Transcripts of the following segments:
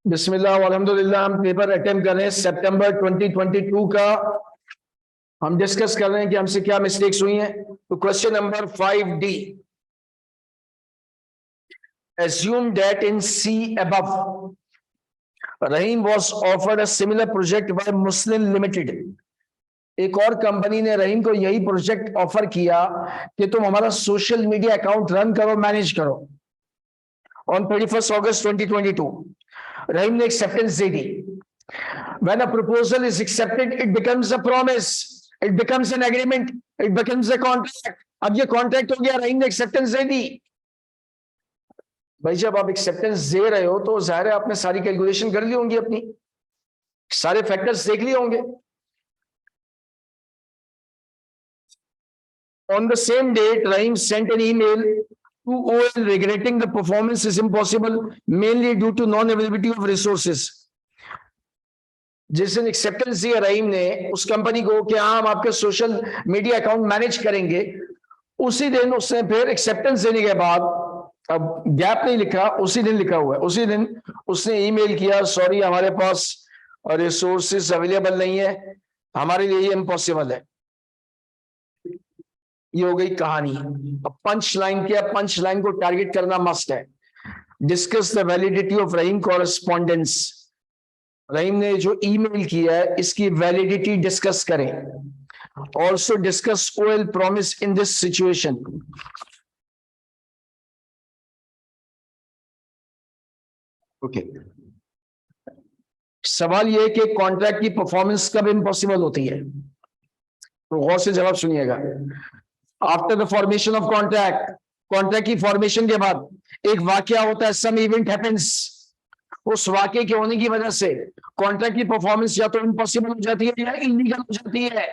बिस्मिल्लाह अल्हम्दुलिल्लाह। हम paper attempt कर रहे हैं सितंबर 2022 का। हम डिस्कस कर रहे हैं कि हमसे क्या मिस्टेक्स हुई हैं। तो question number 5D, assume that in C above Rahim was offered a similar project by Muslim Limited। एक और कंपनी ने रहीम को यही प्रोजेक्ट ऑफर किया कि तुम हमारा सोशल मीडिया अकाउंट रन करो, मैनेज करो। ऑन 31 अगस्त 2022 रहीम ने acceptance they the. When a proposal is accepted, it becomes a promise, it becomes an agreement, it becomes a contract। अब ये कॉन्ट्रैक्ट हो गया, रहीम ने एक्सेप्टेंस दे दी। भाई जब आप एक्सेप्टेंस दे रहे हो तो जाहिर है आपने सारी कैलकुलेशन कर ली होंगी, अपनी सारे फैक्टर्स देख लिए होंगे। On the same date, Rahim sent an email to OL regretting the performance is impossible, mainly due to non-availability of resources। जिस दिन एक्सेप्टेंस दिया रहीम ने उस कंपनी को कि हाँ हम आपके सोशल मीडिया अकाउंट मैनेज करेंगे, उसी दिन उसने फिर एक्सेप्टेंस देने के बाद, अब गैप नहीं लिखा, उसी दिन लिखा हुआ है, उसी दिन उसने ईमेल किया, सॉरी हमारे पास रिसोर्सेज अवेलेबल नहीं है, हमारे लिए ये इम्पॉसिबल है। ये हो गई कहानी। अब पंच लाइन क्या, पंच लाइन को टारगेट करना मस्ट है। Discuss the validity of Rahim correspondence. Rahim ने जो ईमेल किया है इसकी वैलिडिटी डिस्कस करें। Also discuss oral promise in this situation. Okay, सवाल यह कि कॉन्ट्रैक्ट की परफॉर्मेंस कब इम्पॉसिबल होती है, तो गौर से जवाब सुनिएगा। After the formation of contract, contract की फॉर्मेशन के बाद एक वाकया होता है, सम इवेंट हैपेंस। उस वाकये के होने की वजह से कॉन्ट्रैक्ट की परफॉर्मेंस या तो इम्पॉसिबल हो जाती है या इलीगल हो जाती है।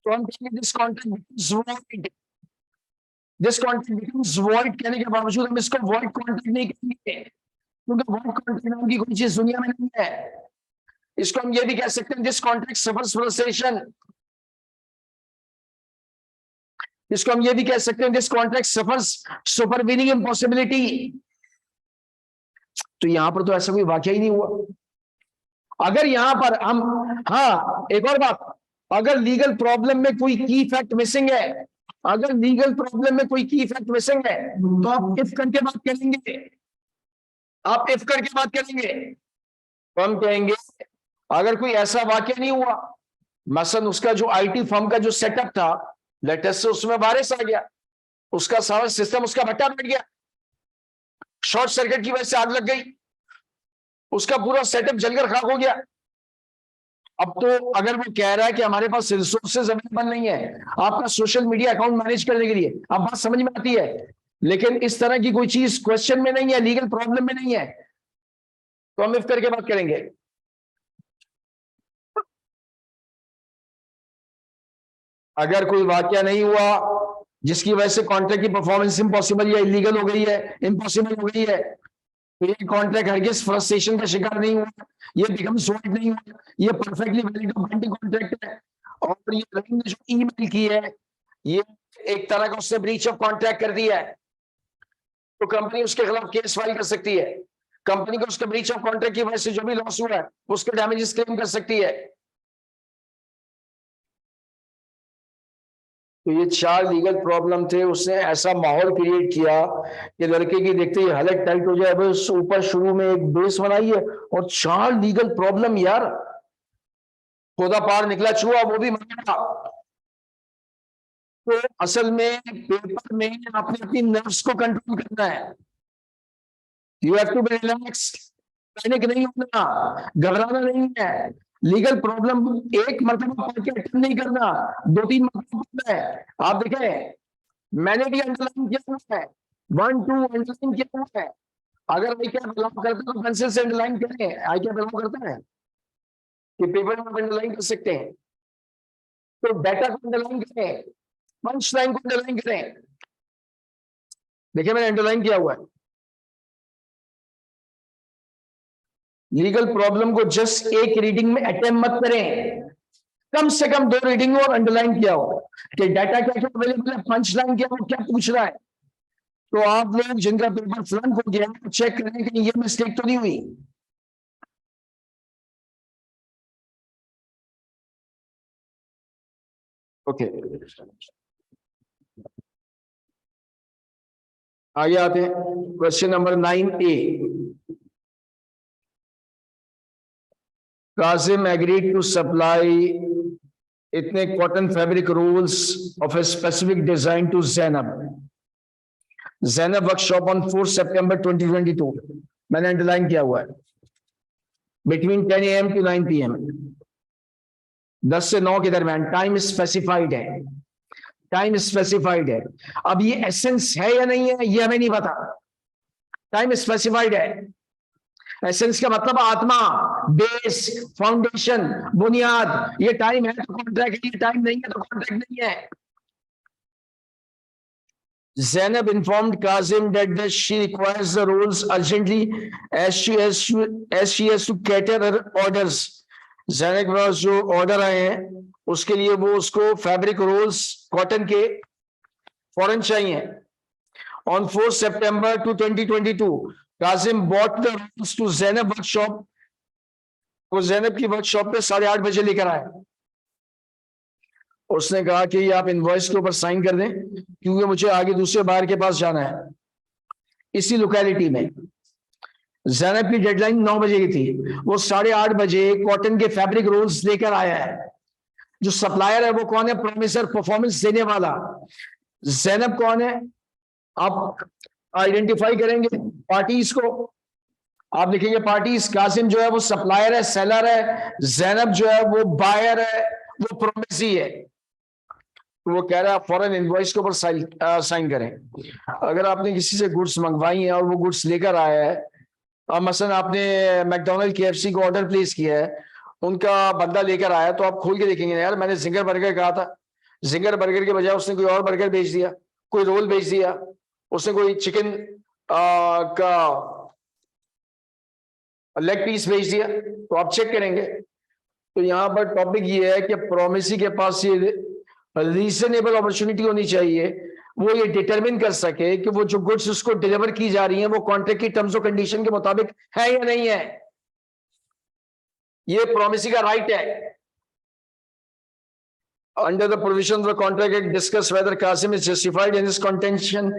तो हम कहेंगे this contract becomes void. This contract becomes void कहने के बावजूद हम इसको वॉइड कॉन्ट्रैक्ट नहीं कहेंगे, क्योंकि वॉइड कॉन्ट्रैक्ट नाम की कोई चीज दुनिया में नहीं है। इसको हम ये भी कह सकते हैं दिस कॉन्ट्रैक्ट सफर्स फ्रस्ट्रेशन। इसको हम ये भी कह सकते हैं this contract suffers supervening impossibility. तो यहां पर तो ऐसा कोई वाकया ही नहीं हुआ। अगर यहां पर हम, हाँ एक और बात, अगर लीगल प्रॉब्लम में कोई की फैक्ट मिसिंग है, अगर लीगल प्रॉब्लम में कोई की फैक्ट मिसिंग है तो आप इफ करके बात करेंगे, आप इफ करके बात करेंगे। तो हम कहेंगे अगर कोई ऐसा वाकया नहीं हुआ, मसलन उसका जो आईटी फर्म का जो सेटअप था, लेटेस्ट से उसमें वायरस आ गया, उसका सारा सिस्टम, उसका भट्टा बैठ गया, शॉर्ट सर्किट की वजह से आग लग गई, उसका पूरा सेटअप जलकर खाक हो गया। अब तो अगर वो कह रहा है कि हमारे पास रिसोर्सेज अवेलेबल नहीं है आपका सोशल मीडिया अकाउंट मैनेज करने के लिए, अब बात समझ में आती है। लेकिन इस तरह की कोई चीज क्वेश्चन में नहीं है, लीगल प्रॉब्लम में नहीं है, तो हम इफ करके बात करेंगे। अगर कोई वाकया नहीं हुआ जिसकी वजह से कॉन्ट्रैक्ट की परफॉर्मेंस इम्पॉसिबल या इलीगल हो गई है, इम्पॉसिबल हो गई है, तो ये कॉन्ट्रैक्ट हरगिज फ्रस्ट्रेशन का शिकार नहीं हुआ, ये बिकम्स वॉइड नहीं हुआ, ये परफेक्टली वैलिड और बाइंडिंग कॉन्ट्रैक्ट है। और ये रहीम ने जो ईमेल की है ये एक तरह का उसने ब्रीच ऑफ कॉन्ट्रैक्ट कर दिया है, तो कंपनी उसके खिलाफ केस फाइल कर सकती है। कंपनी को उसके ब्रीच ऑफ कॉन्ट्रैक्ट की वजह से जो भी लॉस हुआ है उसके डैमेजेस क्लेम कर सकती है। तो ये 4 लीगल प्रॉब्लम थे। उसने ऐसा माहौल क्रिएट किया कि लड़के की देखते ही हालत टाइट हो जाए। बस ऊपर शुरू में एक बेस बनाई है और 4 लीगल प्रॉब्लम, यार खुदा पार निकला चूहा वो भी मरेगा। तो असल में पेपर में आपने अपनी नर्व्स को कंट्रोल करना है। You have to be relaxed, panic नहीं होना, घबराना नहीं है। लीगल प्रॉब्लम एक मरतबा पढ़ के अटेंड नहीं करना, 2-3 मरतबा पढ़ना है। आप देखें मैंने भी अंडरलाइन किया हुआ है, 1-2 अंडरलाइन किया हुआ है। अगर आई क्या बिलोंग करता है तो पेंसिल से अंडरलाइन करें। आई क्या बिलोंग करता है कि पेपर में अंडरलाइन कर सकते हैं, तो डाटा को अंडरलाइन करें, पंच लाइन को अंडरलाइन करें। देखिए मैंने अंडरलाइन किया हुआ है। लीगल प्रॉब्लम को जस्ट एक रीडिंग में अटेम्प्ट मत करें, कम से कम 2 रीडिंग और अंडरलाइन किया हो कि डाटा क्या क्या अवेलेबल है, पंच लाइन क्या वो क्या पूछ रहा है। तो आप लोग जिनका पेपर फ्लंक हो गया चेक करें कि ये मिस्टेक तो नहीं हुई। ओके, आगे आते हैं question number 9A। Kasim agreed to supply इतने cotton fabric rolls of a specific design to Zainab workshop on 4 सितंबर 2022। मैंने अंडरलाइन किया हुआ है, बिटवीन 10 AM to 9 PM, 10 से 9 के दरमियान। टाइम स्पेसिफाइड है, टाइम स्पेसिफाइड है। अब ये एसेंस है या नहीं है ये हमें नहीं पता, टाइम स्पेसिफाइड है। एसेंस का मतलब आत्मा, बेस, फाउंडेशन, बुनियाद। ये टाइम है तो कॉन्ट्रैक्ट है, ये टाइम नहीं है तो कॉन्ट्रैक्ट नहीं है। Zainab informed Kazim that she requires the rolls urgently as she has to cater her orders. Zainab के पास जो ऑर्डर आए हैं उसके लिए वो उसको फैब्रिक रोल्स कॉटन के फौरन चाहिए। On 4 September 2022, Kazim bought the rolls to Zainab workshop। वो ज़ैनब की वर्कशॉप पे 8:30 बजे लेकर आए। उसने कहा कि आप इनवॉइस के ऊपर साइन कर दें क्योंकि मुझे आगे दूसरे बार के पास जाना है इसी लोकेलिटी में। ज़ैनब की डेडलाइन 9 बजे की थी, वो 8:30 बजे कॉटन के फैब्रिक रोल्स लेकर आया है। जो सप्लायर है वो कौन है? प्रोमिसर, परफॉर्मेंस देने वाला। ज़ैनब कौन है? आप आइडेंटिफाई करेंगे पार्टीज को, आप लिखेंगे पार्टीज। कासिम जो है वो सप्लायर है, सेलर है। ज़ैनब जो है वो बायर है, वो प्रोमिसी है। वो कह रहा है फॉरेन इनवॉइस के ऊपर साइन करें। अगर आपने किसी से गुड्स मंगवाई है और वो गुड्स लेकर आया है, अब मसलन आपने मैकडोनल्ड KFC को ऑर्डर प्लेस किया है, उनका बंदा लेकर आया, तो आप खोल के देखेंगे यार मैंने जिंगर बर्गर कहा था, जिंगर बर्गर के बजाय उसने कोई और बर्गर भेज दिया, कोई रोल भेज दिया, उसने कोई चिकन का लेग पीस भेज दिया, तो आप चेक करेंगे। तो यहाँ पर टॉपिक ये है कि प्रोमिसी के पास ये रीजनेबल अपॉर्चुनिटी होनी चाहिए, वो ये डिटरमिन कर सके कि वो जो गुड्स उसको डिलीवर की जा रही हैं वो कॉन्ट्रैक्ट की टर्म्स और कंडीशन के मुताबिक है या नहीं है। ये प्रोमिसी का राइट है। Under the provisions of the contract it discuss whether Qasim is justified in his contention।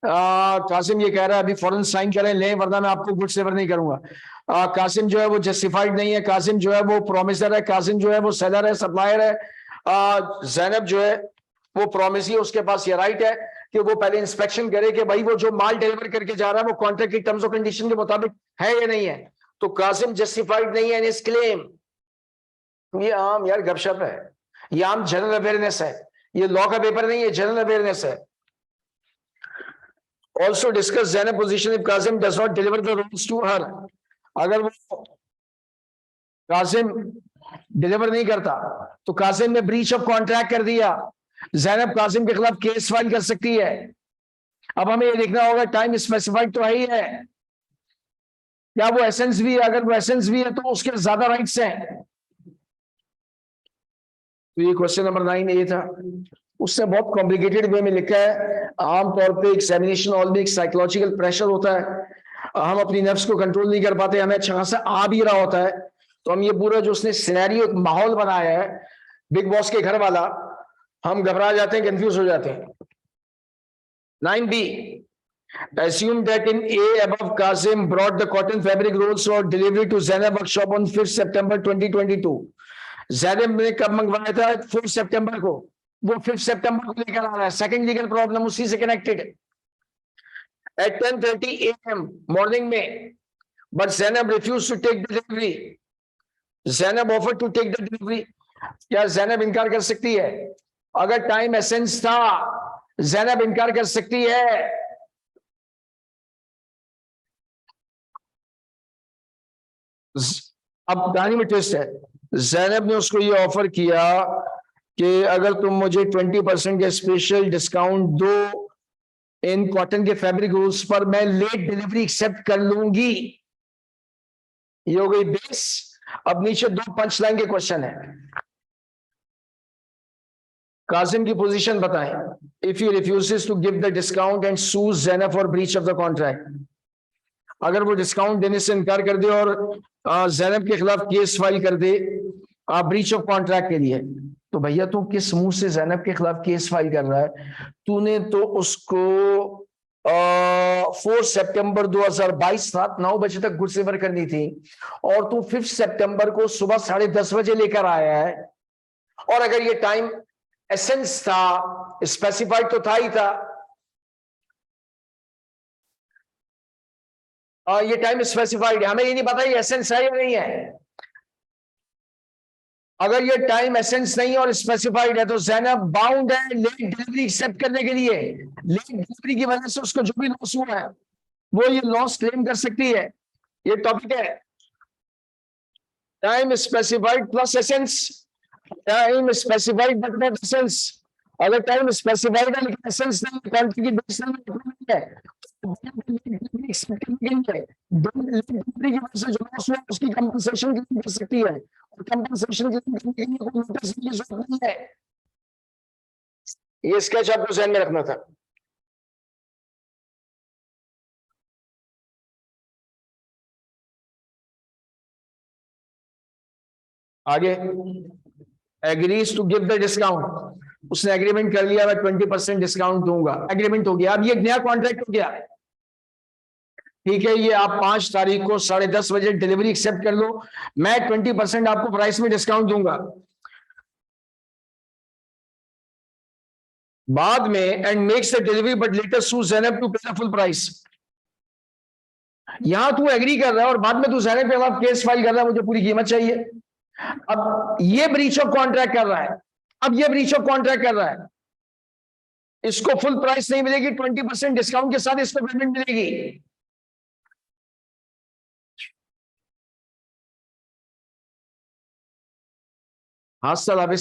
Qasim ये कह रहा है अभी फौरन साइन करें लें वरना मैं आपको गुड्स डिलीवर नहीं करूंगा। कासिम जो है वो जस्टिफाइड नहीं है, कासिम जो है वो प्रोमिसर है, कासिम जो है वो सेलर है, सप्लायर है। ज़ैनब जो है वो प्रोमिसी है, उसके पास ये राइट है कि वो पहले इंस्पेक्शन करे कि भाई वो जो माल डिलीवर करके जा रहा है वो कॉन्ट्रैक्ट की टर्म्स और कंडीशन के मुताबिक है या नहीं है। तो कासिम जस्टिफाइड नहीं है इन हिज क्लेम। ये आम यार गपशप है, ये आम जनरल अवेयरनेस है, ये लॉ का पेपर नहीं है, जनरल अवेयरनेस है। Also discuss Zainab position if Kasim does not deliver the roles to her. अगर वो कासिम डिलीवर नहीं करता तो कासिम ने ब्रीच ऑफ कॉन्ट्रैक्ट कर दिया, ज़ैनब कासिम के खिलाफ केस फाइल कर सकती है। अब हमें ये देखना होगा टाइम स्पेसिफाइड तो है ही है, क्या वो एसेंस भी है? अगर वो एसेंस भी है तो उसके ज्यादा राइट्स हैं। तो ये क्वेश्चन नंबर 9A था। उससे बहुत कॉम्प्लिकेटेड वे में लिखा है। आमतौर पे एग्जामिनेशन हॉल में एक साइकोलॉजिकल प्रेशर होता है, हम अपनी नफ्स को कंट्रोल नहीं कर पाते, हमें अच्छा खासा आ भी रहा होता है, तो हम ये पूरा जो उसने सिनेरियो एक माहौल बनाया है बिग बॉस के घर वाला, हम घबरा जाते हैं, कंफ्यूज हो जाते हैं। 9B, assume that in A above Qasim brought the cotton fabric rolls for delivery to Zainab workshop on 5 September 2022। Zainab ने कब मंगवाया था? 4 सितंबर को। वो 5 सितंबर को लेकर आ रहा है, सेकंड लीगल प्रॉब्लम उसी से कनेक्टेड है। At 10:30 AM मॉर्निंग में, but Zainab refused to take the delivery। Zainab offered to take the delivery। क्या ज़ैनब इनकार कर सकती है? अगर टाइम एसेंस था ज़ैनब इनकार कर सकती है। अब कहानी में ट्विस्ट है, ज़ैनब ने उसको ये ऑफर किया कि अगर तुम मुझे 20% के स्पेशल डिस्काउंट दो इन कॉटन के फैब्रिक रोल्स पर, मैं लेट डिलीवरी एक्सेप्ट कर लूंगी। ये हो गई बेस। अब नीचे 2 पंच लाइन के क्वेश्चन है। कासिम की पोजीशन बताएं। If he refuses to give the discount and sues Zainab for breach of the contract, अगर वो डिस्काउंट देने से इनकार कर दे और ज़ैनब के खिलाफ केस फाइल कर दे ब्रीच ऑफ कॉन्ट्रैक्ट के लिए, तो भैया तू किस मुंह से जैनब के खिलाफ केस फाइल कर रहा है? तूने तो उसको 4 सितंबर 2022 रात 9 बजे तक गुड सेवर करनी थी, और तू 5 सितंबर को सुबह 10:30 बजे लेकर आया है। और अगर ये टाइम एसेंस था, स्पेसिफाइड तो था ही था, ये टाइम स्पेसिफाइड है, हमें ये नहीं पता ये एसेंस है या नहीं है। अगर ये टाइम एसेंस नहीं और स्पेसिफाइड है तो जैनब बाउंड है लेट डिलीवरी एक्सेप्ट करने के लिए। लेट डिलीवरी की वजह से उसको जो भी लॉस हुआ है वो ये लॉस क्लेम कर सकती है। ये टॉपिक है time specified plus essence. Time specified but not essence. अगर टाइम स्पेसिफाइड है लेकिन एसेंस नहीं, क्वांटिटी की बेस नहीं है, डिलीवरी की वजह से जो लॉस हुआ उसकी कंपनसेशन क्लेम कर सकती है, और कंपनसेशन क्लेम करने के लिए कोई नोटिस की जरूरत नहीं है। ये स्केच आपको ध्यान में रखना था। आगे agrees to give the discount, उसने एग्रीमेंट कर लिया मैं 20% डिस्काउंट दूंगा, एग्रीमेंट हो गया। अब ये नया कॉन्ट्रैक्ट हो गया, ठीक है, ये आप 5 तारीख को 10:30 बजे डिलीवरी एक्सेप्ट कर लो, मैं 20% आपको प्राइस में डिस्काउंट दूंगा। बाद में and makes the delivery but later sues Zainab to pay the full price. यहां तू एग्री कर रहा है और बाद में तू ज़ैनब के खिलाफ केस फाइल कर रहा है, मुझे पूरी कीमत चाहिए। अब ये ब्रीच ऑफ कॉन्ट्रैक्ट कर रहा है, अब ये ब्रीच ऑफ कॉन्ट्रैक्ट कर रहा है, इसको फुल प्राइस नहीं मिलेगी, 20% डिस्काउंट के साथ इसको पेमेंट मिलेगी। हाँ सर, अब